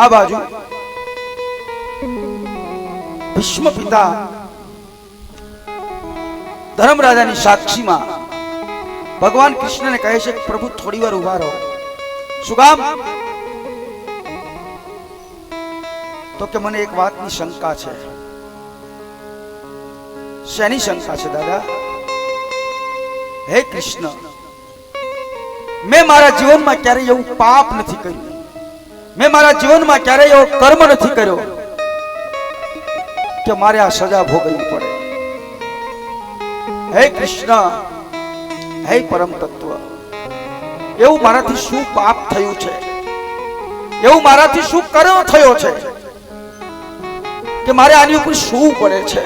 આ બાજુ ભીષ્મ પિતા ધર્મરાજાની સાક્ષીમાં ભગવાન કૃષ્ણને કહે છે પ્રભુ થોડી વાર ઉભા રહો. શું કામ? તો કે મને એક વાતની શંકા છે. શેની શંકા છે દાદા? હે કૃષ્ણ, મેં મારા જીવનમાં ક્યારેય એવું પાપ નથી કર્યું, મેં મારા જીવનમાં ક્યારેય એવો કર્મ નથી કર્યો કે મારે આ સજા ભોગવવી પડે. હે કૃષ્ણ, હે પરમ તત્વ, એવું મારાથી શું પાપ થયું છે, એવું મારાથી શું કર્મ થયો છે કે મારે આની ઉપર શું પડે છે?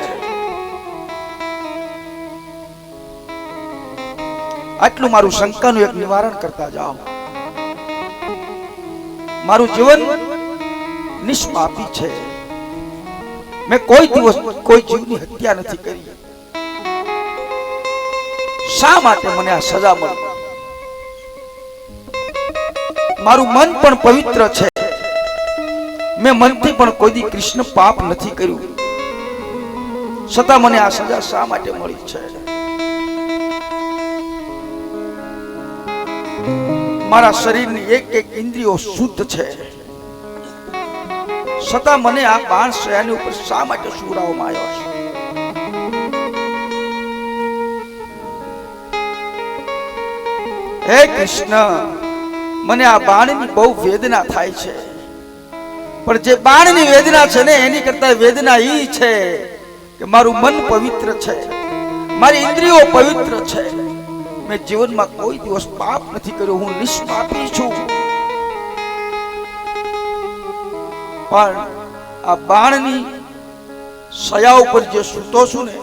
આટલું મારું શંકાનું એક નિવારણ કરતા જાઓ. મારું જીવન નિષ્પાપી છે, મેં કોઈ દિવસ કોઈ જીવની હત્યા નથી કરી. શા માટે મને આ સજા મળી? મારું મન પણ પવિત્ર છે, મેં મનથી પણ કોઈ દી કૃષ્ણ પાપ નથી કર્યું, છતાં મને આ સજા શા માટે મળી છે? મારા શરીરની એક એક ઇન્દ્રિયો શુદ્ધ છે, છતાં મને આ બાણ શયાની ઉપર શા માટે સુવડાવવામાં આવ્યો છે? હે કૃષ્ણ, મને આ બાણની બહુ વેદના થાય છે, પણ જે બાણની વેદના છે ને એની કરતા વેદના ઈ છે કે મારું મન પવિત્ર છે, મારી ઇન્દ્રિયો પવિત્ર છે, મેં જીવનમાં કોઈ દિવસ પાપ નથી કર્યો, હું નિષ્પાપી છું. પણ આ બાણની સયા ઉપર જે સૂતો છું ને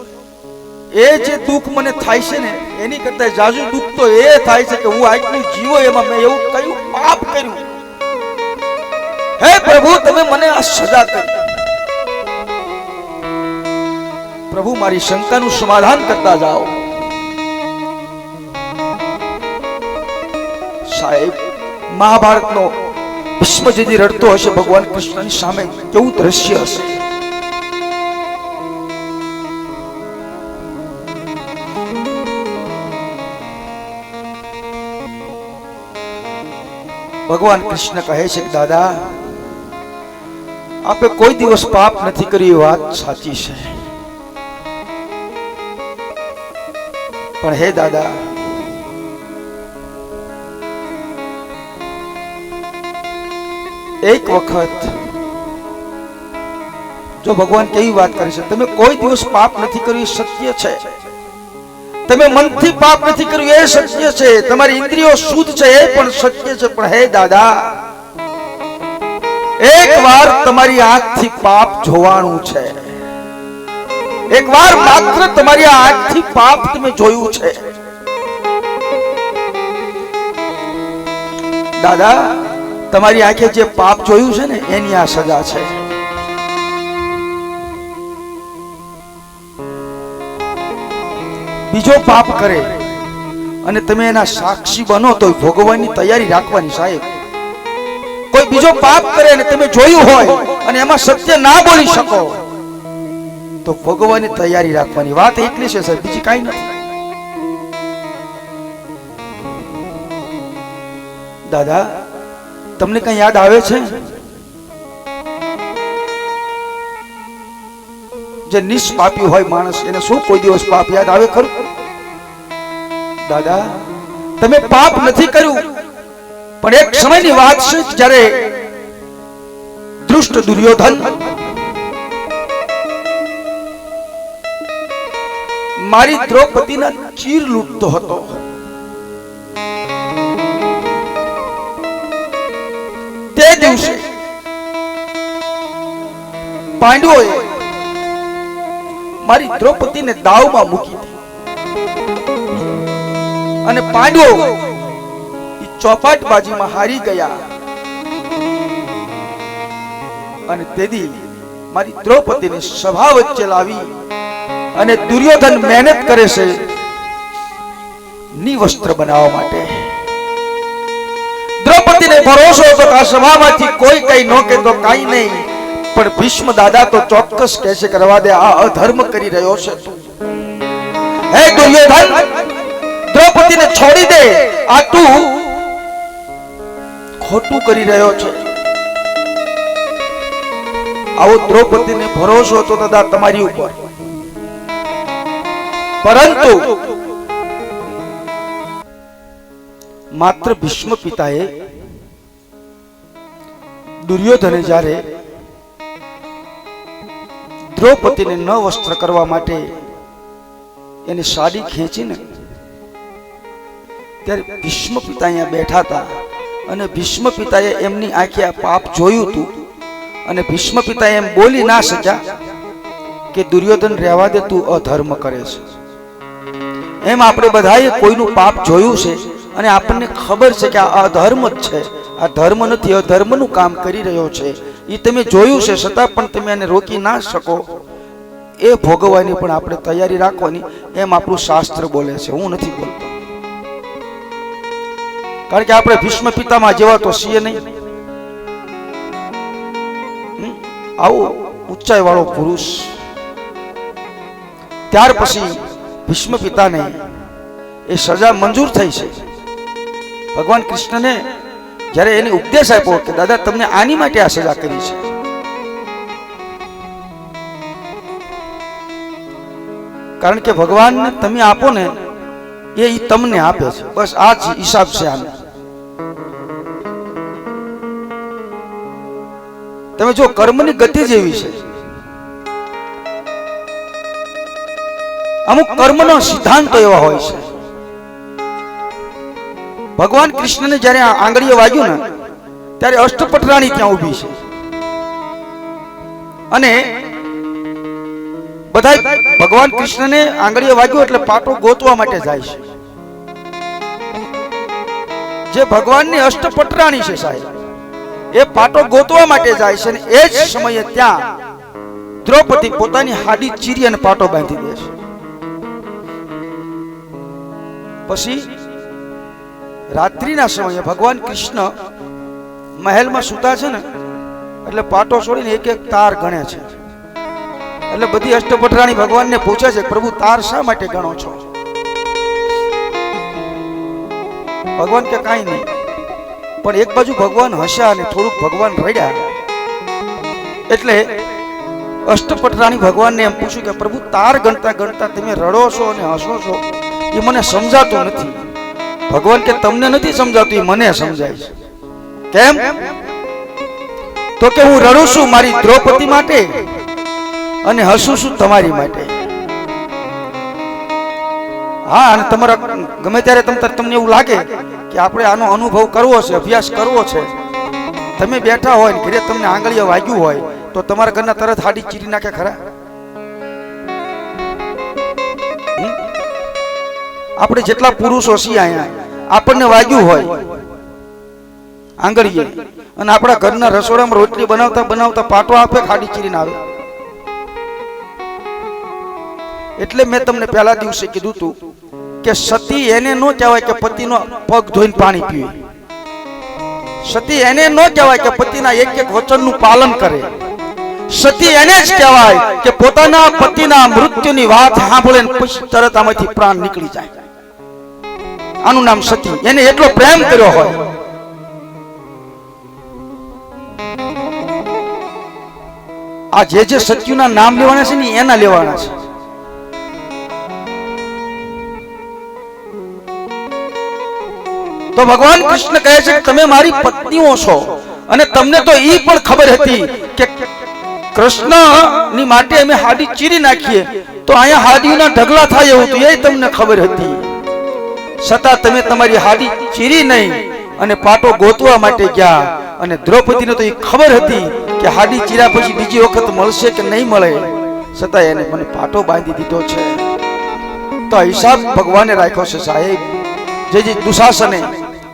એ જે દુઃખ મને થાય છે ને એની કરતા જાજુ દુઃખ તો એ થાય છે કે હું આટલું જીવો એમાં મેં એવું કયું પાપ કર્યું? હે પ્રભુ, તમે મને આ સજા કરી. પ્રભુ, મારી શંકાનું સમાધાન કરતા જાઓ. સાહેબ, મહાભારતનો ભીષ્મ જેથી રડતો હશે ભગવાન કૃષ્ણની સામે કેવું દ્રશ્ય હશે? ભગવાન કૃષ્ણ કહે છે કે દાદા, આપે કોઈ દિવસ પાપ નથી કર્યું એ વાત સાચી છે, પણ હે દાદા, એક વખત જો ભગવાન કેવી વાત કરે છે, તમે કોઈ દિવસ પાપ નથી કર્યું એ સત્ય છે, તમે મનથી પાપ નથી કર્યું એ સત્ય છે, તમારી ઇન્દ્રિયો શુદ્ધ છે એ પણ સત્ય છે, પણ હે દાદા, એક વાર તમારી આંખથી પાપ જોવાનું છે, એક વાર માત્ર તમારી આંખથી પાપ તમે જોયું છે. દાદા, તમારી આંખે જે પાપ જોયું છે ને એની આ સજા છે. બીજો પાપ કરે અને તમે એના સાક્ષી બનો તો ભોગવવાની તૈયારી રાખવાની. સાહેબ, કોઈ બીજો પાપ કરે અને તમે જોયું હોય અને એમાં સત્ય ના બોલી શકો તો ભોગવવાની તૈયારી રાખવાની. વાત એટલી છે સાહેબ, બીજી કાંઈ નથી. દાદા, તમને કઈ યાદ આવે છે? જે નિષ્પાપી હોય માણસ એને શું કોઈ દિવસ પાપ યાદ આવે ખરું? દાદા, તમે પાપ નથી કર્યું, પણ એક સમયની વાત છે જ્યારે દુષ્ટ દુર્યોધન મારી દ્રૌપદીના ચીર લૂંટતો હતો. તે દિવસે પાંડવોએ મારી દ્રૌપદીને દાવમાં મૂકી હતી અને પાંડવો ચોપાટબાજીમાં હારી ગયા અને તેથી મારી દ્રૌપદીને સભા વચ્ચે લાવી અને દુર્યોધન મહેનત કરે છે નિવસ્ત્ર બનાવવા માટે. દ્રૌપદીને ભરોસો હતો કે આ સભામાંથી કોઈ કઈ ન કે તો કઈ નહીં, પણ ભીષ્મ દાદા તો ચોક્કસ કહે છે, કરવા દે, આ અધર્મ કરી રહ્યો છે તું. હે દુર્યોધન, દ્રૌપદીને છોડી દે, આ તું ખોટું કરી રહ્યો છે. આવો દ્રૌપદીને ભરોસો હતો દાદા તમારી ઉપર, પરંતુ માત્ર ભીષ્મ પિતાએ દુર્યોધને જ્યારે દ્રૌપદીને ન વસ્ત્ર કરવા માટે એની સાડી ખેંચીને, ત્યારે ભીષ્મ પિતા અહીંયા બેઠા હતા અને ભીષ્મ પિતાએ એમની આંખે આ પાપ જોયું હતું અને ભીષ્મ પિતાએ એમ બોલી ના શક્યા કે દુર્યોધન રહેવા દે, તું અધર્મ કરે છે. એમ આપણે બધાએ કોઈનું પાપ જોયું છે અને આપણને ખબર છે કે આ અધર્મ જ છે, આ ધર્મ નથી, અધર્મનું કામ કરી રહ્યો છે. એ તમે જોયું છે, છતાં પણ તમે એને રોકી ના શકો. એ ભોગવવાની પણ આપણે તૈયારી રાખવાની, એમ આપણું શાસ્ત્ર બોલે છે, હું નથી બોલતો. કારણ કે આપણે ભીષ્મ પિતામાં જેવા તો છીએ નહીં. આવો ઊંચાઈ વાળો પુરુષ. ત્યાર પછી ભીષ્મ પિતાને એ સજા મંજૂર થઈ છે. ભગવાન કૃષ્ણને જ્યારે એને ઉપદેશ આપ્યો કે દાદા તમને આની માટે આ સજા કરી છે, કારણ કે ભગવાનને તમે આપો ને એ તમને આપે છે, બસ આ જ હિસાબ છે. આને તમે જો કર્મની ગતિ જેવી છે, અમુક કર્મનો સિદ્ધાંતો એવા હોય છે. ભગવાન કૃષ્ણને જ્યારે આંગળીએ વાગ્યું ને ત્યારે અષ્ટપટરાણી ત્યાં ઊભી છે અને બધા ભગવાન કૃષ્ણને આંગળીએ વાગ્યું એટલે પાટો ગોતવા માટે જાય છે. જે ભગવાનની અષ્ટપટરાણી છે સાહેબ, એ પાટો ગોતવા માટે જાય છે અને એ જ સમયે ત્યાં દ્રૌપદી પોતાની હાડી ચીરી અને પાટો બાંધી દે છે. પછી રાત્રિના સમયે ભગવાન કૃષ્ણ મહેલમાં સૂતા છે ને એટલે પાટો છોડીને એક એક તાર ગણે છે. એટલે બધી અષ્ટપટરાણી ભગવાનને પૂછે છે, પ્રભુ તાર શા માટે ગણો છો? ભગવાન કે કાંઈ નહીં. પણ એક બાજુ ભગવાન હસ્યા અને થોડુંક ભગવાન રડ્યા. એટલે અષ્ટપટરાણી ભગવાનને એમ પૂછ્યું કે પ્રભુ તાર ગણતા ગણતા તમે રડો છો અને હસો છો, એ મને સમજાતું નથી. ભગવાન કે તમને નથી સમજાતું, એ મને સમજાય છે. કેમ? તો કે હું રડું છું મારી દ્રૌપદી માટે અને હસું છું તમારી માટે. હા, અને તમારા ગમે ત્યારે તમને એવું લાગે કે આપણે આનો અનુભવ કરવો છે, અભ્યાસ કરવો છે, તમે બેઠા હોય ને ઘરે તમને આંગળીએ વાગ્યું હોય તો તમારા ઘરના તરત હાડી ચીરી નાખે ખરા? આપણે જેટલા પુરુષો છીએ અહીંયા, આપણને વાગ્યું હોય આંગળીએ અને આપણા ઘરના રસોડામાં રોટલી બનાવતા બનાવતા પાટો આપે, હાડી ચીરીને આવે. એટલે મેં તમને પહેલા દિવસે કીધું હતું કે સતી એને ન કહેવાય કે પતિનો પગ ધોઈને પાણી પીવે. સતી એને ન કહેવાય કે પતિના એક એક વચનનું પાલન કરે. સતી એને જ કહેવાય કે પોતાના પતિના મૃત્યુની વાત સાંભળે ને પછી તરત આમાંથી પ્રાણ નીકળી જાય. આનું નામ સતી. એને એટલો પ્રેમ કર્યો હોય. આ જે સત્યુના નામ લેવાના છે ને એના લેવાના છે. તો ભગવાન કૃષ્ણ કહે છે કે તમે મારી પત્નીઓ છો અને તમને તો એ પણ ખબર હતી કે કૃષ્ણની માટે અમે હાડી ચીરી નાખીએ તો અહીંયા હાડીના ઢગલા થાય એવું હતું, એ તમને ખબર હતી. છતાં તમે તમારી હાડી ચીરી નહીં અને પાટો ગોતવા માટે ગયા. અને દ્રૌપદીને તો એ ખબર હતી કે હાડી ચીરા પછી બીજી વખત મળશે કે નહીં મળે, છતાં એને મને પાટો બાંધી દીધો છે. તો હિસાબ ભગવાને રાખ્યો છે સાહેબ. જે દુશાસને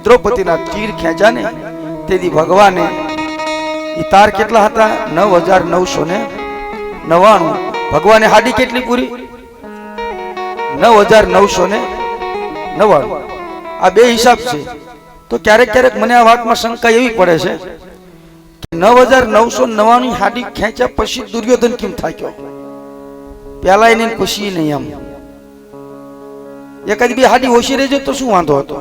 દ્રૌપદીના ચીર ખેંચ્યા ને તેથી ભગવાને એ તાર કેટલા હતા? 9999. ભગવાને હાડી કેટલી પૂરી? 9999. આ બે હિસાબ છે. તો ક્યારેક ક્યારેક મને આ વાતમાં શંકા એવી પડે છે કે 9999 હાડી ખેંચ્યા પછી દુર્યોધન કેમ થાક્યો? પેલા એને ખુશી નહીં. આમ એકાદ બે હાડી ઓછી રહેજો તો શું વાંધો હતો?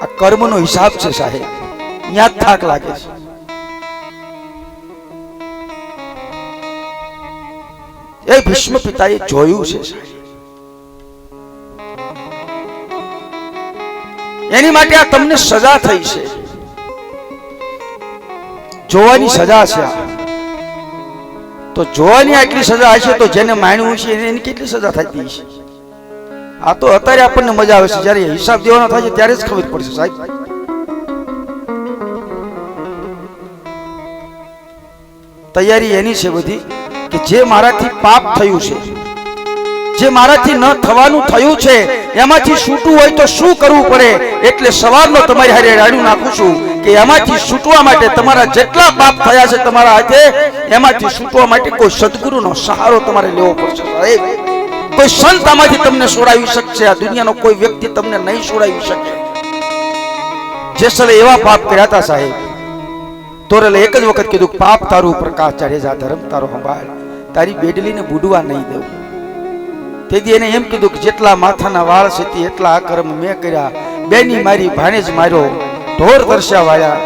આ કર્મનો હિસાબ છે સાહેબ, ત્યાં જ થાક લાગે છે. એ ભીષ્મ પિતાએ જોયું છે સાહેબ. એની માટે આ તમને સજા થઈ છે, જોવાની સજા છે. તો જોવાની આટલી સજા હશે તો જેને માણ્યું છે એની કેટલી સજા થતી હશે? આ તો અત્યારે આપણને મજા આવે છે, જયારે હિસાબ દેવાનો થાય છે ત્યારે જ ખબર પડશે સાહેબ. તૈયારી એની છે બધી કે જે મારાથી પાપ થયું છે, જે મારાથી ન થવાનું થયું છે, એમાંથી છૂટવું હોય તો શું કરવું પડે. એટલે સવારનો તમારી હારે રાડું નાખું છું કે એમાંથી છૂટવા માટે તમારા જેટલા પાપ થયા છે તમારા હાથે, એમાંથી છૂટવા માટે કોઈ સદગુરુનો સહારો તમારે લેવો પડશે સાહેબ. કોઈ સંત આમાંથી તમને છોડાવી શકશે, આ દુનિયાનો કોઈ વ્યક્તિ તમને નહીં છોડાવી શકે. જેસલે એવા પાપ કર્યા હતા સાહેબ, તોરેલે એક જ વખત કીધું, પાપ તારું પ્રકાશ જાડેજા, ધર્મ તારો સંભાળ, તારી બેડલીને બુડવા નહીં દેવું. તેથી એને એમ કીધું કે જેટલા માથાના વાળ છે તે એટલા અકર્મ મેં કર્યા. બેની મારી ભાણેજ માર્યો, ઢોર તરસ્યા વાળ્યા,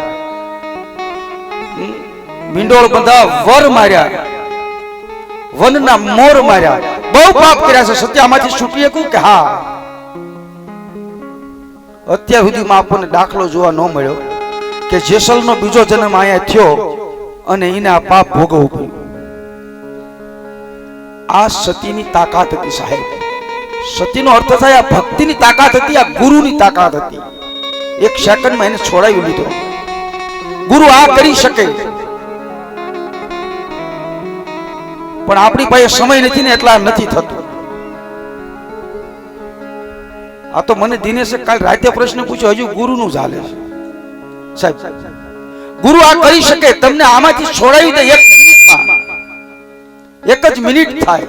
મીંડોળ બંધા વર માર્યા, વનના મોર માર્યા, બહુ પાપ કર્યા છે. સત્યામાંથી છૂટી શકું કે હા? અત્યાર સુધીમાં આપણને દાખલો જોવા ન મળ્યો કે જેસલનો બીજો જન્મ અહીંયા થયો અને એને આ પાપ ભોગવવું પડ્યું. આ સતીની તાકાત હતી સાહેબ. સતીનો અર્થ થાય આ ભક્તિની તાકાત હતી, આ ગુરુની તાકાત હતી. એક સેકન્ડમાં એને છોડાવી લીધો. ગુરુ આ કરી શકે, પણ આપણી પાસે સમય નથી ને એટલા નથી થતું. આ તો મને દિનેશે કાલ રાતે પ્રશ્ન પૂછ્યો, હજુ ગુરુનું ચાલે છે સાહેબ. ગુરુ આ કરી શકે, તમને આમાંથી છોડાવી દે એક મિનિટમાં. એક જ મિનિટ થાય,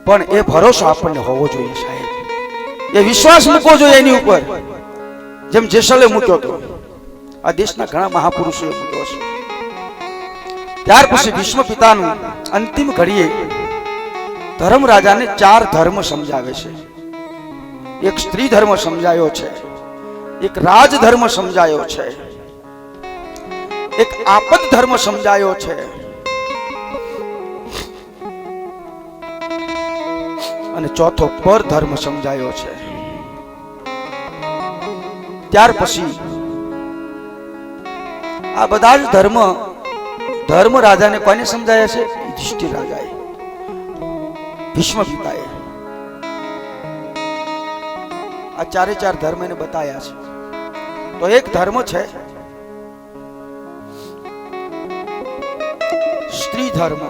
પણ એ ભરોસો આપણને હોવો જોઈએ સાહેબ. એ વિશ્વાસ મૂકવો જોઈએ એની ઉપર, જેમ જેસલે મૂક્યો હતો. આ દેશના ઘણા મહાપુરુષોએ મૂક્યો છે. ત્યાર પછી ભીષ્મ પિતાનું અંતિમ ઘડીએ ધર્મરાજાને 4 ધર્મ સમજાવે છે. એક સ્ત્રી ધર્મ સમજાયો છે, એક રાજ ધર્મ સમજાયો છે, એક આપદ ધર્મ સમજાયો છે, અને ચોથો પર ધર્મ સમજાયો છે. ત્યાર પછી આ બધા જ ધર્મ રાજાને કોને સમજાયા છે? યુધિષ્ઠિર રાજાએ, ભીષ્મ પિતાએ. આ 4 ધર્મ એને બતાયા છે. તો એક ધર્મ છે સ્ત્રી ધર્મ.